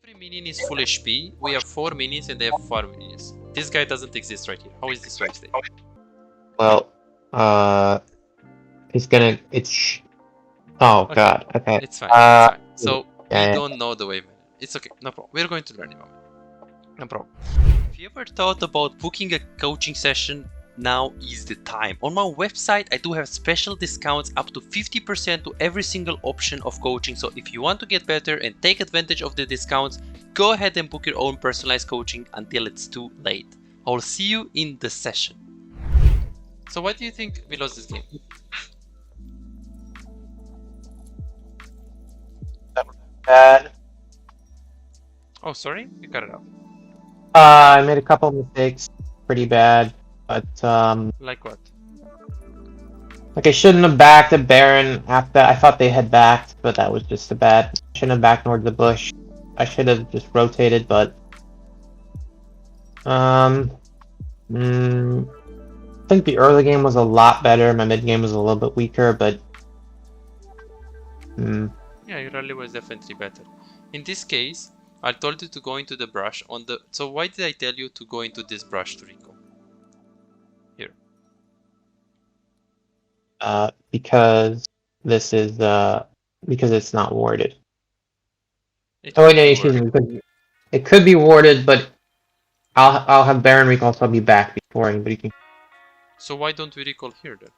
Every minion is full HP. We have 4 minions and they have 4 minions. This guy doesn't exist right here. How is this right today? Well, it's gonna. Oh Okay, God. Okay. it's fine. It's fine. So yeah, we don't know the way, man. It's okay. No problem. We're going to learn it, man. No problem. If you ever thought about booking a coaching session, now is the time. On my website, I do have special discounts up to 50% to every single option of coaching. So if you want to get better and take advantage of the discounts, go ahead and book your own personalized coaching until it's too late. I'll see you in the session. So why do you think we lost this game? bad. Oh, sorry, you cut it out. I made a couple mistakes, pretty bad, but Like what? like I shouldn't have backed a Baron after I thought they had backed, but that was just a bad. Shouldn't have backed towards the bush. I should have just rotated, but I think the early game was a lot better. My mid game was a little bit weaker, but Yeah, your rally was definitely better. In this case, I told you to go into the brush on the... So why did I tell you to go into this brush to recall? Here. Because this is because it's not warded. It Oh wait, could no, be excuse worded. me. It could be warded, but I'll have Baron recall, so I'll be back before anybody can. So why don't we recall here then?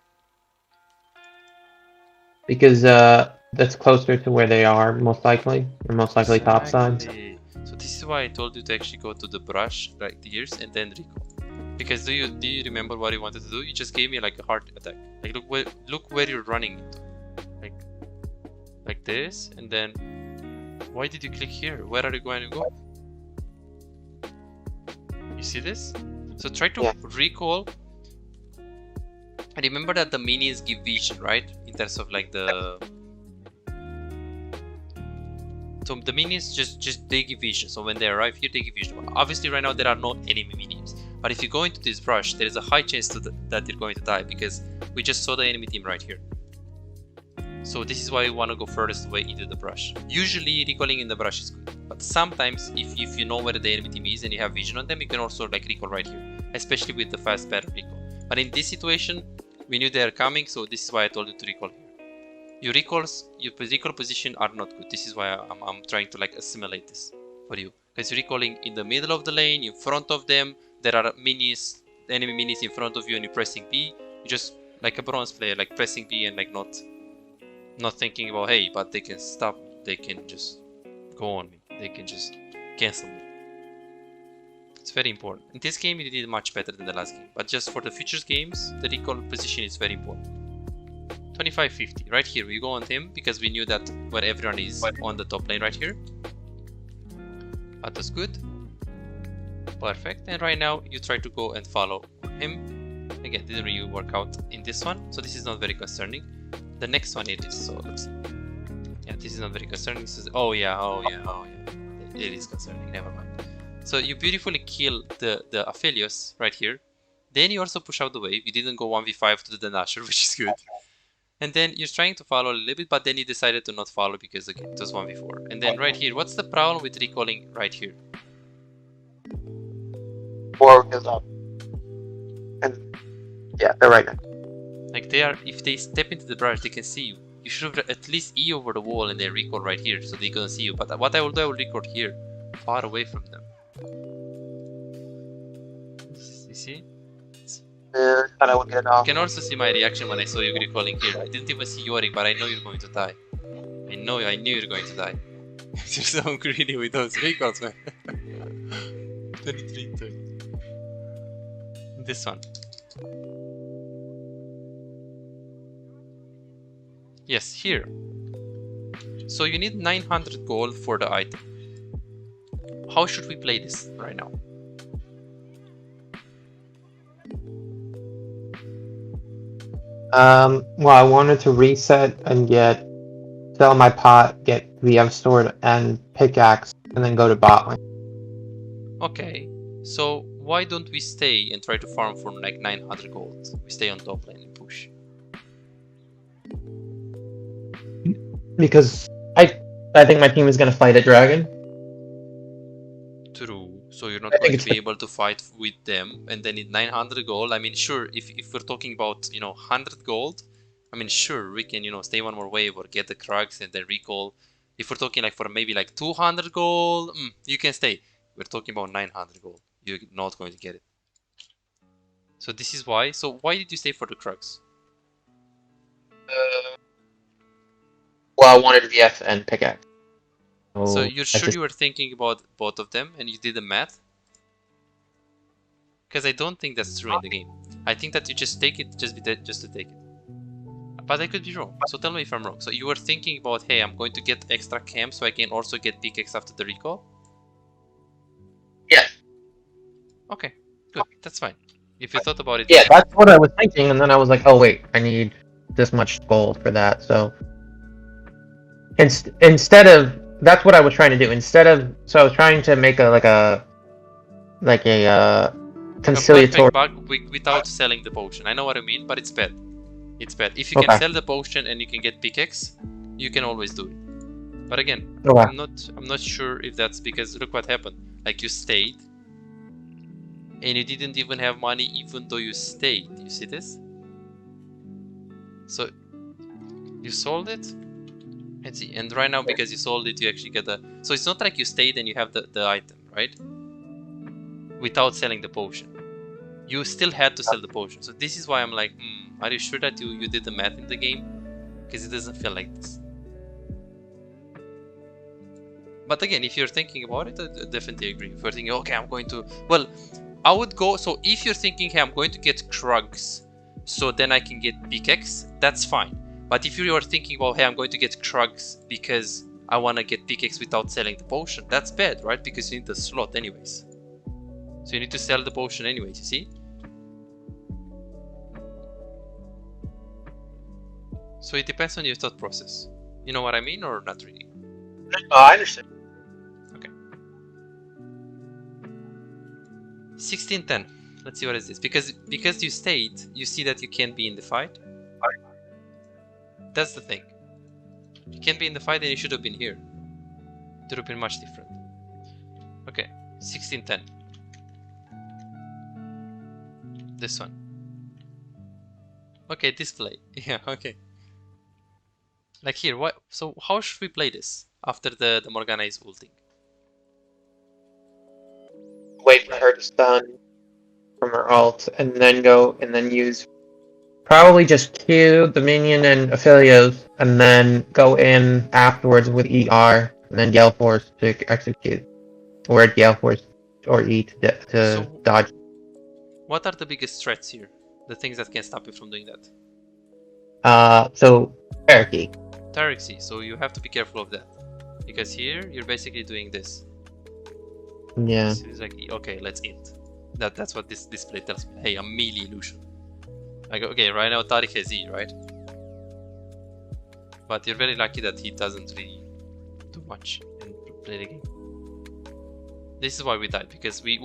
Because that's closer to where they are, most likely. Or most likely top side. Exactly. So this is why I told you to actually go to the brush right here and then recall. Because do you remember what you wanted to do? You just gave me like a heart attack. Like look where you're running into. Like this, and then why did you click here? Where are you going to go? You see this? So try to recall. And remember that the minions give vision, right? In terms of like the... So the minions just they give vision. So when they arrive here, they give vision. Obviously right now there are no enemy minions. But if you go into this brush, there is a high chance that you're going to die, because we just saw the enemy team right here. So this is why you want to go furthest away into the brush. Usually recalling in the brush is good, but sometimes if you know where the enemy team is and you have vision on them, you can also like recall right here, especially with the fast battle recall. But in this situation, we knew they are coming, so this is why I told you to recall here. Your recall position are not good. This is why I'm trying to like assimilate this for you, because you're recalling in the middle of the lane, in front of them. There are minions, enemy minions in front of you, and you're pressing B. You just like a bronze player, like pressing B and like not thinking about, hey, but they can stop me, they can just go on me, they can just cancel me. It's very important. In this game you did much better than the last game, but just for the futures games, the recall position is very important. 25-50, right here we go on him, because we knew that where everyone is on the top lane right here. That was good. Perfect. And right now you try to go and follow him. Again, didn't really work out in this one, so this is not very concerning. The next one it is, so let's see. Yeah, this is not very concerning. This is, oh yeah. It is concerning, never mind. So you beautifully kill the Aphelios right here. Then you also push out the wave. You didn't go 1v5 to the Nashor, which is good. And then you're trying to follow a little bit, but then you decided to not follow because again, it was 1v4. And then right here, what's the problem with recalling right here? 4 is up. And yeah, they're right now. Like they are, if they step into the brush, they can see you. You should have at least E over the wall and then recall right here, so they can see you. But what I will do, I will record here, far away from them. You see? Thought I would get it off. You can also see my reaction when I saw you recalling here. I didn't even see Yorick, but I know you're going to die. I knew you're going to die. You're so greedy with those recalls, man. 23-30. This one. Yes, here. So you need 900 gold for the item. How should we play this right now? Well, I wanted to reset and sell my pot, get VF sword and pickaxe, and then go to bot lane. Okay, so why don't we stay and try to farm for like 900 gold? We stay on top lane and push. Because I think my team is gonna fight a dragon. So you're not I going think to be able to fight with them, and then in 900 gold. I mean, sure, if we're talking about 100 gold, I mean, sure, we can stay one more wave or get the Krugs and then recall. If we're talking like for maybe like 200 gold, you can stay. We're talking about 900 gold. You're not going to get it. So this is why. So why did you stay for the Krugs? Well, I wanted VF and pickaxe. So So you're I sure just you were thinking about both of them and you did the math? Because I don't think that's true in the game. I think that you just take it just to take it. But I could be wrong. So tell me if I'm wrong. So you were thinking about, hey, I'm going to get extra camp so I can also get pickaxe after the recall? yeah. Okay, good. That's fine. If you thought about it, Yeah, that's fine. that's what I was thinking, and then I was like, oh wait, I need this much gold for that. So instead of that's what I was trying to do. So I was trying to make a A perfect conciliatory. bug without selling the potion. I know what I mean, but it's bad. It's bad. If you can Okay. sell the potion and you can get pickaxe, you can always do it. But again, Okay. I'm not sure if that's because look what happened. Like you stayed and you didn't even have money even though you stayed. You see this? So you sold it and see, and right now because you sold it, you actually get the. So it's not like you stayed and you have the item, right? Without selling the potion. You still had to sell the potion. So this is why I'm like, are you sure that you did the math in the game? Because it doesn't feel like this. But again, if you're thinking about it, I definitely agree. If you're thinking, okay, I'm going to... Well, I would go... So if you're thinking, hey, I'm going to get Krugs, so then I can get pickaxe, that's fine. But if you are thinking about, hey, I'm going to get Krugs because I want to get pickaxe without selling the potion, that's bad, right? Because you need the slot anyways. So you need to sell the potion anyways, you see? So it depends on your thought process. You know what I mean, or not really? I understand. Okay. 1610. Let's see what is this. Because you stayed, you see that you can't be in the fight. That's the thing. You can't be in the fight and you should have been here. It would have been much different. Okay, 1610. This one. Okay, display. Yeah, okay. Like here, what? So how should we play this after the Morgana is ulting? Wait for her to stun from her ult, and then use probably just Q the minion and Aphelios, and then go in afterwards with ER, and then Gale Force to execute, or Gale Force or E to dodge. What are the biggest threats here? The things that can stop you from doing that? So hierarchy. Tyrexy, so you have to be careful of that. Because here, you're basically doing this. Yeah. So it's like, okay, let's int. That's what this display tells me. Hey, I'm melee illusion. I go, okay, right now Tariq has E, right? But you're very lucky that he doesn't really do much and play the game. This is why we died, because we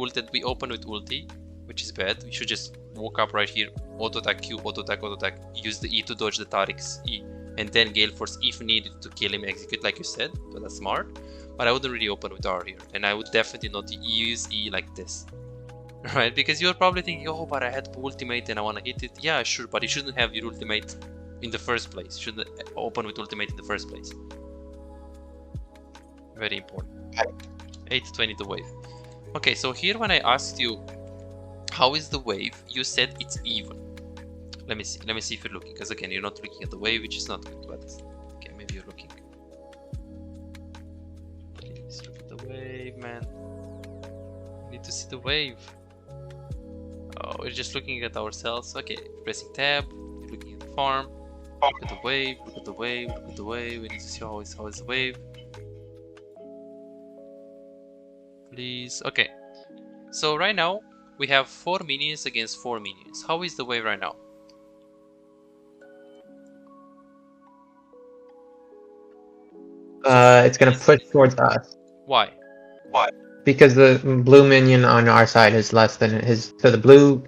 opened with ulti, which is bad. We should just walk up right here, auto attack Q, auto attack, use the E to dodge the Tariq's E, and then Gale Force if needed to kill him, execute like you said, so that's smart. But I wouldn't really open with R here, and I would definitely not use E like this. Right, because you're probably thinking, oh, but I had ultimate and I want to hit it. Yeah, sure, but you shouldn't have your ultimate in the first place. You shouldn't open with ultimate in the first place. Very important. 820 the wave. Okay, so here when I asked you, how is the wave? You said it's even. Let me see if you're looking, because again, you're not looking at the wave, which is not good, but okay, maybe you're looking. Please look at the wave, man. You need to see the wave. Oh, we're just looking at ourselves. Okay, pressing tab, you're looking at the farm. Look at the wave, look at the wave, look at the wave. We need to see how is the wave. Please. Okay. So right now we have 4 minions against 4 minions. How is the wave right now? It's gonna push towards us. Why? Because the blue minion on our side is less than his. So the blue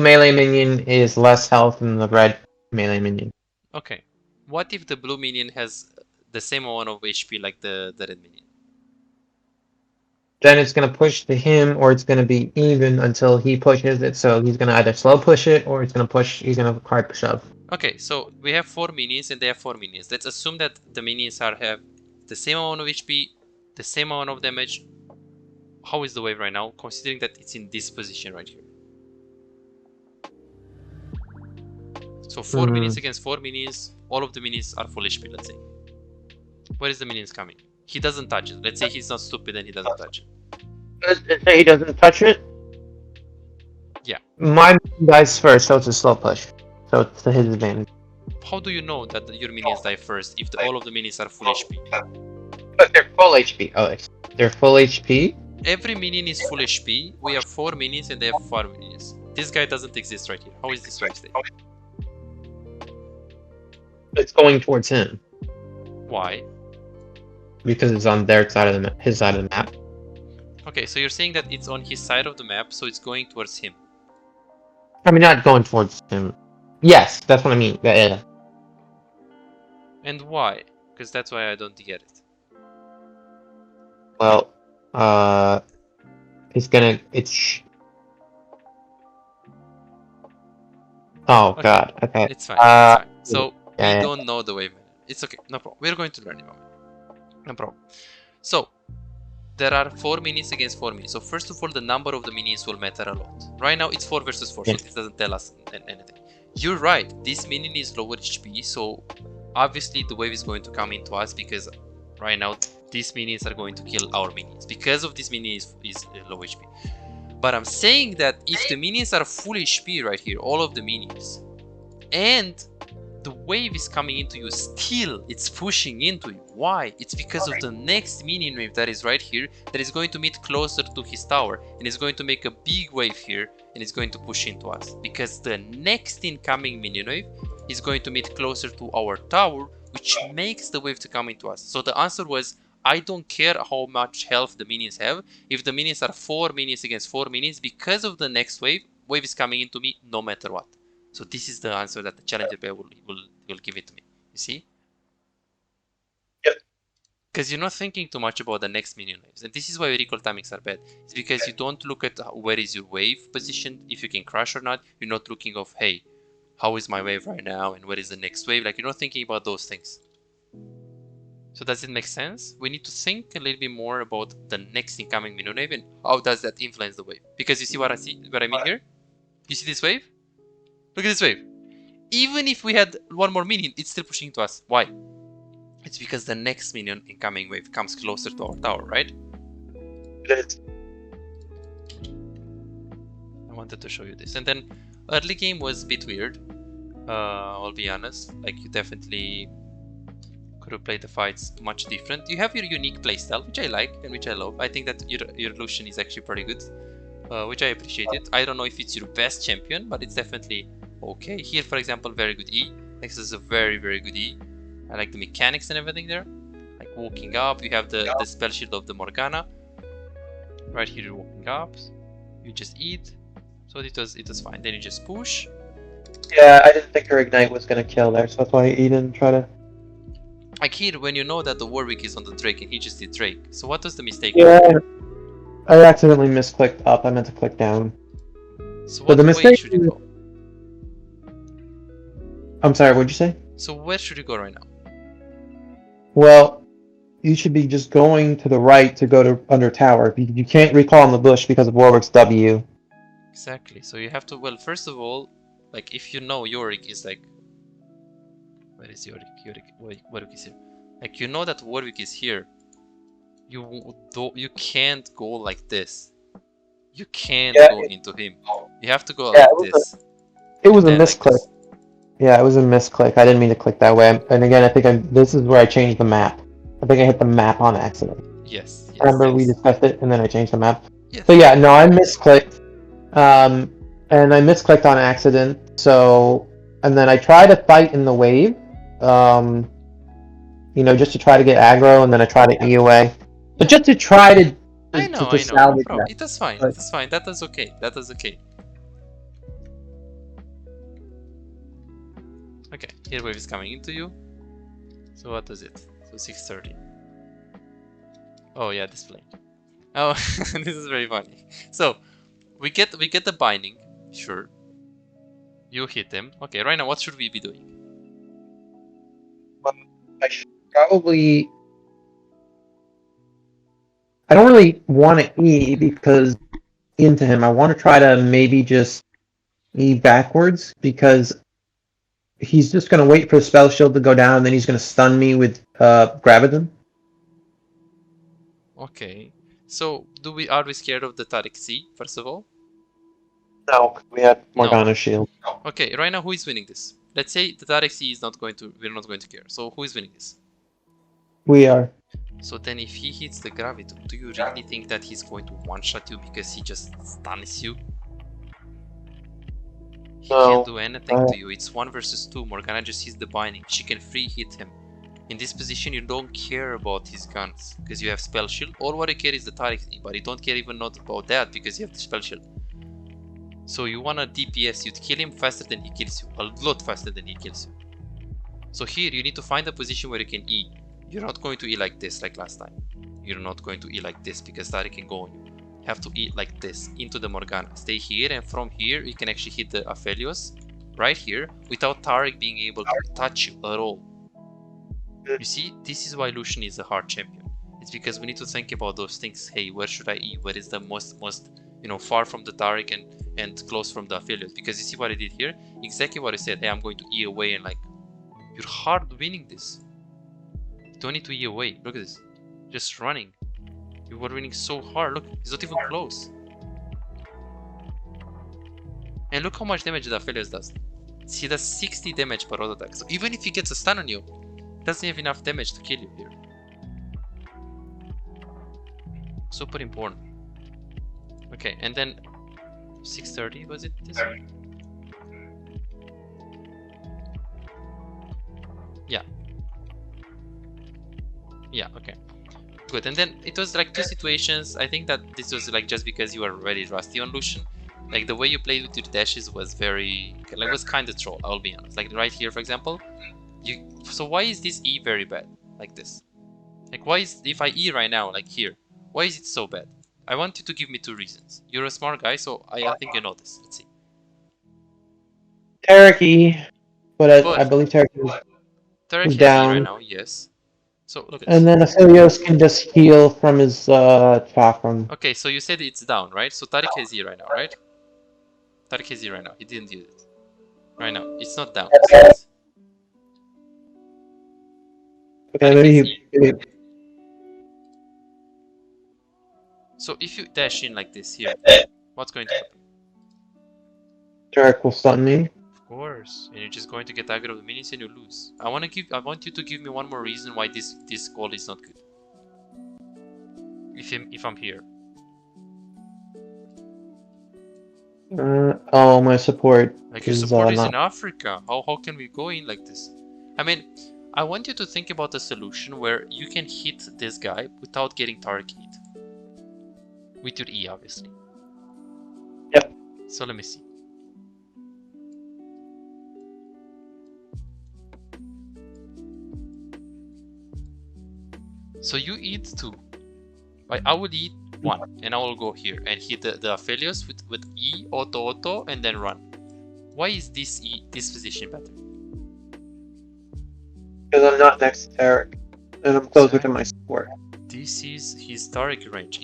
melee minion is less health than the red melee minion. Okay. What if the blue minion has the same amount of HP like the red minion? then it's gonna push to him, or it's gonna be even until he pushes it. So he's gonna either slow push it, or it's gonna push. He's gonna hard shove. Okay, so we have 4 minions and they have 4 minions. Let's assume that the minions have the same amount of HP, the same amount of damage. How is the wave right now, considering that it's in this position right here? So 4 minions against 4 minions, all of the minions are full HP, let's say. Where is the minions coming? He doesn't touch it. Let's say he's not stupid and he doesn't touch it. Let's say he doesn't touch it. Yeah. My dies first, so it's a slow push. So it's to his advantage. How do you know that your minions die first if all of the minions are full HP? But they're full HP. Oh, they're full HP? Every minion is full HP. We have 4 minions and they have 4 minions. This guy doesn't exist right here. How is this wave stay? It's going towards him. Why? Because it's on their side of the map, his side of the map. Okay, so you're saying that it's on his side of the map, so it's going towards him. I mean, not going towards him. Yes, that's what I mean. Yeah. And why? Because that's why I don't get it. Well, it's gonna. Oh okay. God. Okay. It's fine. It's fine. So yeah, we don't know the wave. It's okay. No problem. We're going to learn about it. No problem. So there are 4 minions against 4 minions. So first of all, the number of the minions will matter a lot. Right now it's 4 versus 4, so this doesn't tell us anything. You're right. This minion is lower HP, so obviously the wave is going to come into us because right now these minions are going to kill our minions because of this minion is low HP. But I'm saying that if the minions are full HP right here, all of the minions, and the wave is coming into you, still it's pushing into you. Why? It's because of the next minion wave that is right here that is going to meet closer to his tower and is going to make a big wave here and is going to push into us because the next incoming minion wave is going to meet closer to our tower, which makes the wave to come into us. So the answer was, I don't care how much health the minions have. If the minions are 4 minions against 4 minions, because of the next wave is coming into me no matter what. So this is the answer that the challenger player will give it to me. You see? Yep. Because you're not thinking too much about the next minion waves. And this is why recall timings are bad. It's because you don't look at where is your wave positioned, if you can crush or not. You're not looking of, hey, how is my wave right now and where is the next wave? Like, you're not thinking about those things. So does it make sense? We need to think a little bit more about the next incoming minion wave and how does that influence the wave. Because you see what I mean here? You see this wave? Look at this wave. Even if we had one more minion, it's still pushing to us. Why? It's because the next minion incoming wave comes closer to our tower, right? Yes. I wanted to show you this. And then early game was a bit weird. I'll be honest. Like, you definitely could have played the fights much different. You have your unique playstyle, which I like and which I love. I think that your Lucian is actually pretty good, which I appreciate it. I don't know if it's your best champion, but it's definitely okay. Here, for example, very good E. Next is a very, very good E. I like the mechanics and everything there. Like walking up, you have the spell shield of the Morgana. Right here, you're walking up. You just eat. So it was fine. Then you just push. Yeah, I didn't think her ignite was gonna kill there, so that's why he didn't try to. Like here, when you know that the Warwick is on the Drake and he just did Drake. So what was the mistake? Yeah, I accidentally misclicked up. I meant to click down. So what way should you go? I'm sorry, what'd you say? So where should you go right now? Well, you should be just going to the right to go to under tower. You can't recall in the bush because of Warwick's W. Exactly. So you have to. Well, first of all, like if you know Yorick is like, where is Yorick? Warwick is here. Like you know that Warwick is here. You can't go like this. You can't go into him. You have to go like this. It was a misclick. Like yeah, it was a misclick. I didn't mean to click that way. And again, I think this is where I changed the map. I think I hit the map on accident. Yes. Remember we discussed it, and then I changed the map. Yes. So yeah, no, I misclicked. And I misclicked on accident. So, and then I tried to fight in the wave. You know, just to try to get aggro, and then I tried to E away. But just to try to I know. salvage no, that. It was fine. It was fine. That was okay. Okay, here wave is coming into you. So what was it? So 630. Oh yeah, display. Oh, this is very funny. So we get the binding. Sure. You hit him. Okay, right now what should we be doing? I should probably. I don't really want to E because into him. I want to try to maybe just E backwards because he's just going to wait for the spell shield to go down, and then he's going to stun me with Graviton. Okay. So are we scared of the Tariq C, first of all? No, we had Morgana No. shield. Okay, right now who is winning this? Let's say the Tariq C is not going to, we're not going to care. So who is winning this? We are. So then if he hits the Graviton, do you really think that he's going to one-shot you because he just stuns you? He can't do anything to you. It's 1 versus 2. Morgana just hits the binding. She can free hit him. In this position, you don't care about his guns because you have spell shield. All what you care is the Tariq, but you don't care even not about that because you have the spell shield. So you wanna DPS, you'd kill him faster than he kills you, a lot faster than he kills you. So here you need to find a position where you can E. You're not going to E like this, like last time. You're not going to E like this because Tariq can go on you. You have to E like this, into the Morgana. Stay here, and from here you can actually hit the Aphelios right here without Tariq being able to touch you at all. You see, this is why Lucian is a hard champion. It's because we need to think about those things. Hey, where should I E? Where is the most far from the Tariq and close from the Aphelios? Because you see what I did here? Exactly what I said. Hey, I'm going to E away, and like, you're hard winning this. You don't need to E away. Look at this. Just running. You were winning so hard. Look, he's not even close. And look how much damage the Aphelios does. He does 60 damage per auto attack. So even if he gets a stun on you, doesn't have enough damage to kill you here. Super important. Okay, and then 630, was it this one? Yeah, okay. Good, and then it was like 2 situations. I think that this was like just because you were very rusty on Lucian. Like the way you played with your dashes was very, like, was kind of troll, I'll be honest. Like right here, for example, so why is this E very bad, like this? Like why is, if I E right now, like here, why is it so bad? I want you to give me 2 reasons. You're a smart guy, so I think you know this. Let's see. Tariq E, but I believe Tariq is has E right down. now, yes. So look at And this. then Aphelios can just heal from his chakram. Okay, so you said it's down, right? So Tariq has E right now, right? Tariq has E right now. He didn't use it. Right now, it's not down. Okay, maybe So if you dash in like this here, what's going to happen? Tariq will stun me. Of course, and you're just going to get aggro of the minions and you lose. I want you to give me one more reason why this goal is not good. If I'm here. Oh, my support. Like your support is in Africa. How can we go in like this? I mean, I want you to think about a solution where you can hit this guy without getting Tariq hit. With your E, obviously. Yep. So let me see. So you eat 2. I would eat 1, and I will go here and hit the Aphelios with E, auto, and then run. Why is this position better? Because I'm not next to Tariq, and I'm closer to my support. This is his Tariq range.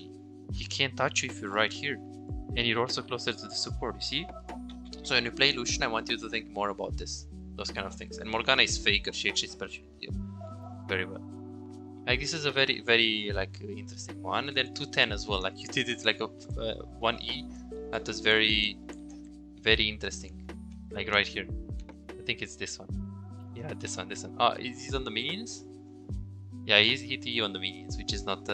He can't touch you if you're right here, and you're also closer to the support. You see? So when you play Lucian, I want you to think more about those kind of things. And Morgana is faker. She actually spells you very well. Like this is a very, very like interesting one, and then 210 as well. Like you did it like a 1E. That was very, very interesting. Like right here. I think it's this one. Yeah, this one. Oh, is he on the minions? Yeah, he's hit E on the minions, which is not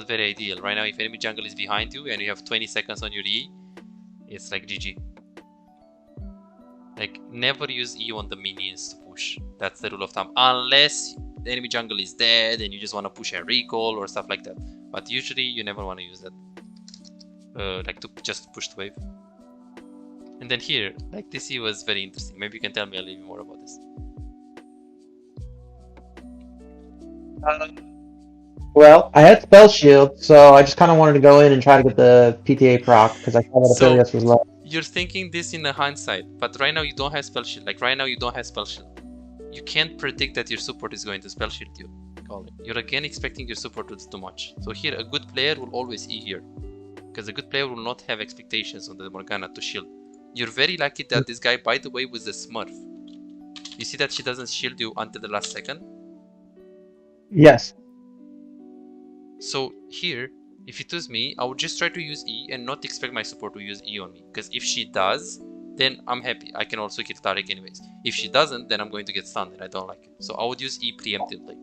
very ideal. Right now, if enemy jungle is behind you and you have 20 seconds on your E, it's like GG. Like never use E on the minions to push. That's the rule of thumb, unless the enemy jungle is dead and you just want to push a recall or stuff like that. But usually you never want to use that. Like to just push the wave. And then here, like this E was very interesting. Maybe you can tell me a little bit more about this. Well, I had Spell Shield, so I just kind of wanted to go in and try to get the PTA proc because I saw that So Aphelios was low. you're thinking this in a hindsight, but right now you don't have spell shield. Like right now you don't have spell shield. You can't predict that your support is going to spell shield you. You're again expecting your support to do too much. So here a good player will always E here, because a good player will not have expectations on the Morgana to shield. You're very lucky that this guy, by the way, was a Smurf. You see that she doesn't shield you until the last second? Yes. So here, if it was me, I would just try to use E and not expect my support to use E on me. Because if she does, then I'm happy. I can also kill Taric anyways. If she doesn't, then I'm going to get stunned and I don't like it. So I would use E preemptively.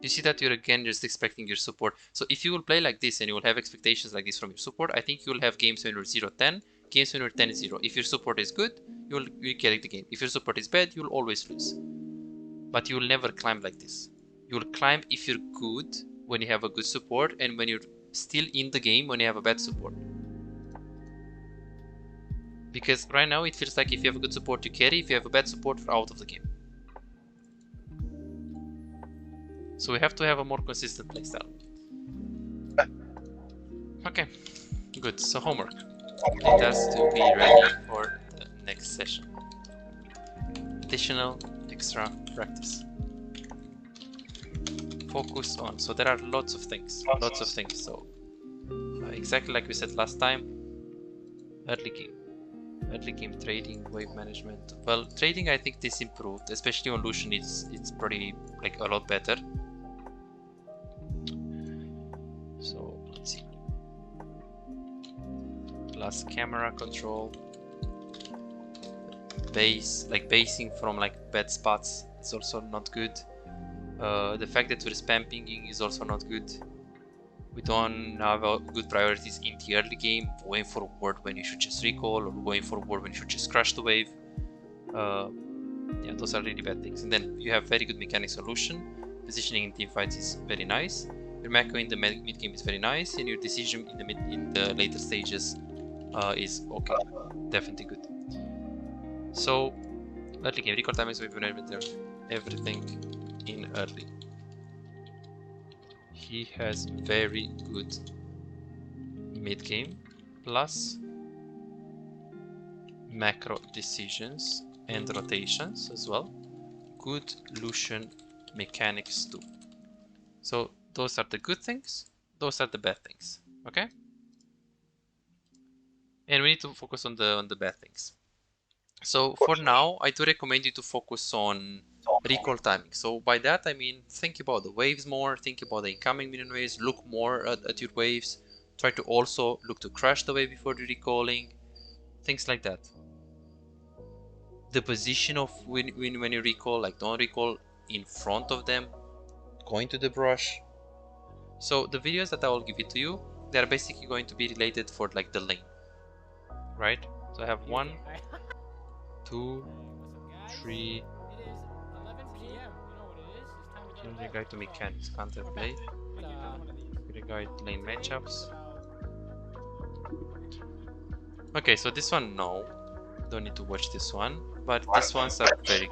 You see that you're again just expecting your support. So if you will play like this and you will have expectations like this from your support, I think you will have games when you're 0-10, games when you're 10-0. If your support is good, you carry the game. If your support is bad, you'll always lose. But you will never climb like this. You will climb if you're good when you have a good support and when you're still in the game when you have a bad support. Because right now it feels like if you have a good support you carry, if you have a bad support you're out of the game. So we have to have a more consistent playstyle. Okay, good. So homework. It has to be ready for the next session. Additional extra practice. Focus on. So there are lots of things. So exactly like we said last time, early game trading, wave management. Well, trading I think this improved, especially on Lucian. It's pretty like a lot better. So let's see. Plus camera control. Basing from like bad spots is also not good. The fact that we're spam pinging is also not good. We don't have good priorities in the early game, going for a ward when you should just recall, or going for a ward when you should just crush the wave. Yeah, those are really bad things. And then you have very good mechanic solution. Positioning in team fights is very nice. Your macro in the mid game is very nice, and your decision in the later stages is okay, definitely good. So early game recall timings, we've been everything in early. He has very good mid game plus macro decisions and rotations as well. Good Lucian mechanics too. So those are the good things, those are the bad things, okay? And we need to focus on the bad things. So for now, I do recommend you to focus on recall timing. So by that I mean think about the waves more, think about the incoming minion waves, look more at your waves, try to also look to crush the wave before you're recalling, things like that. The position of when you recall, like don't recall in front of them, going to the brush. So the videos that I will give it to you, they are basically going to be related for like the lane, right? So I have 1, 2, 3. With regard to mechanics, counterplay. With regard to lane matchups. Okay, so this one, no. Don't need to watch this one. But these ones are very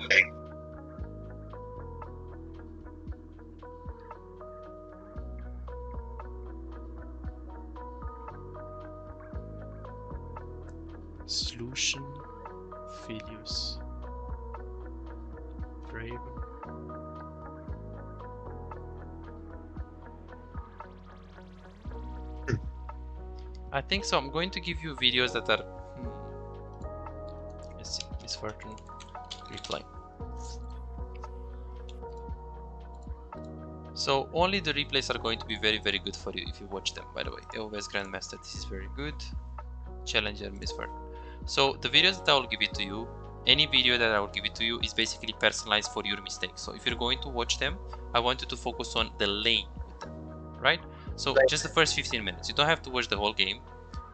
good. Solution, Philius, Raven. I think so. I'm going to give you videos that are. Let's see. Misfortune replay. So only the replays are going to be very, very good for you if you watch them. By the way, AOS Grandmaster, this is very good. Challenger, Misfortune. So the videos that I will give it to you, any video that I will give it to you is basically personalized for your mistakes. So if you're going to watch them, I want you to focus on the lane with them, right? So just the first 15 minutes. You don't have to watch the whole game.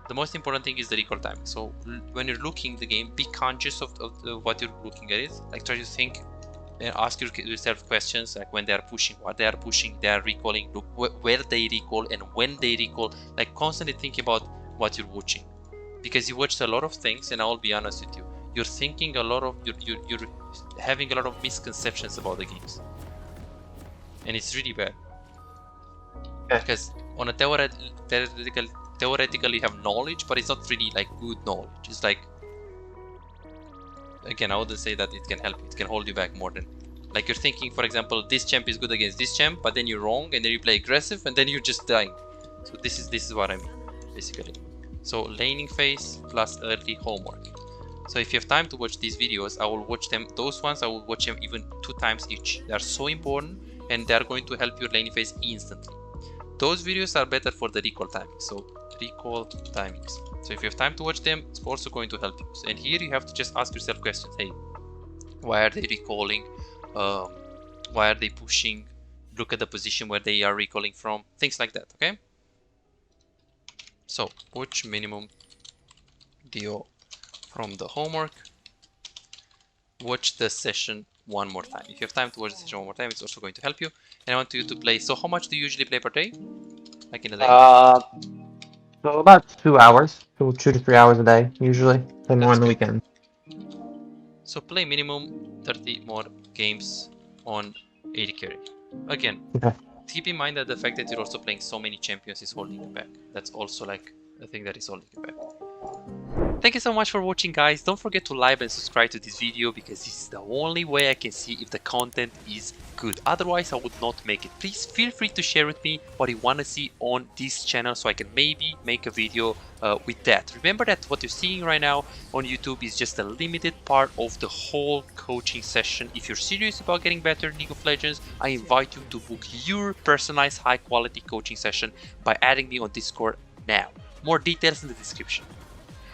The most important thing is the recall time. So when you're looking the game, be conscious of what you're looking at it. Like try to think and ask yourself questions like when they are pushing, what they are pushing, they are recalling, look where they recall and when they recall. Like constantly think about what you're watching. Because you watched a lot of things, and I will be honest with you, you're thinking a lot of you're having a lot of misconceptions about the games, and it's really bad. Yeah. Because on a theoretically you have knowledge, but it's not really like good knowledge. It's like, again, I wouldn't say that it can help. It can hold you back more than, like, you're thinking, for example, this champ is good against this champ, but then you're wrong, and then you play aggressive, and then you're just dying. So this is what I mean, basically. So laning phase plus early homework. So if you have time to watch these videos, I will watch them. Those ones I will watch them even 2 times each. They are so important, and they are going to help your laning phase instantly. Those videos are better for the recall timing. So recall timings. So if you have time to watch them, it's also going to help you. And here you have to just ask yourself questions. Hey, why are they recalling? Why are they pushing? Look at the position where they are recalling from. Things like that, okay? So watch minimum DO from the homework. Watch the session one more time. If you have time to watch the session one more time, it's also going to help you. And I want you to play. So how much do you usually play per day? Like in a day? So about 2 hours, 2 to 3 hours a day usually. Play more on the weekend. So play minimum 30 more games on AD carry. Again, Okay. keep in mind that the fact that you're also playing so many champions is holding you back. That's also like a thing that is holding you back. Thank you so much for watching, guys. Don't forget to like and subscribe to this video, because this is the only way I can see if the content is good. Otherwise, I would not make it. Please feel free to share with me what you want to see on this channel, so I can maybe make a video with that. Remember that what you're seeing right now on YouTube is just a limited part of the whole coaching session. If you're serious about getting better in League of Legends, I invite you to book your personalized high quality coaching session by adding me on Discord now. More details in the description.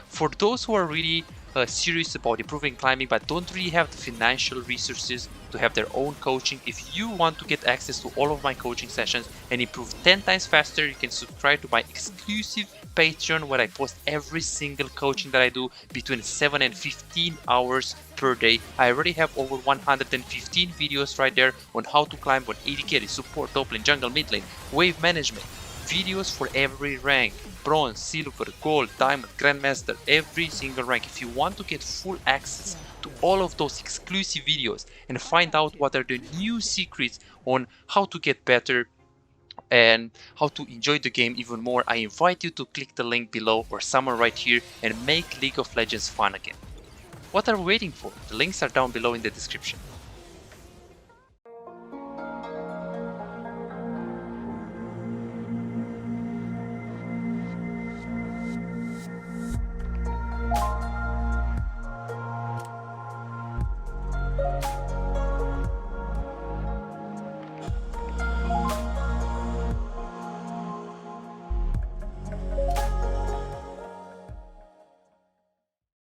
For those who are really serious about improving climbing but don't really have the financial resources to have their own coaching, if you want to get access to all of my coaching sessions and improve 10 times faster, you can subscribe to my exclusive Patreon, where I post every single coaching that I do between 7 and 15 hours per day. I already have over 115 videos right there on how to climb on AD carry, support, top lane, jungle, mid lane, wave management, videos for every rank. Bronze, silver, gold, diamond, grandmaster, every single rank. If you want to get full access to all of those exclusive videos and find out what are the new secrets on how to get better and how to enjoy the game even more, I invite you to click the link below or somewhere right here and make League of Legends fun again. What are we waiting for? The links are down below in the description.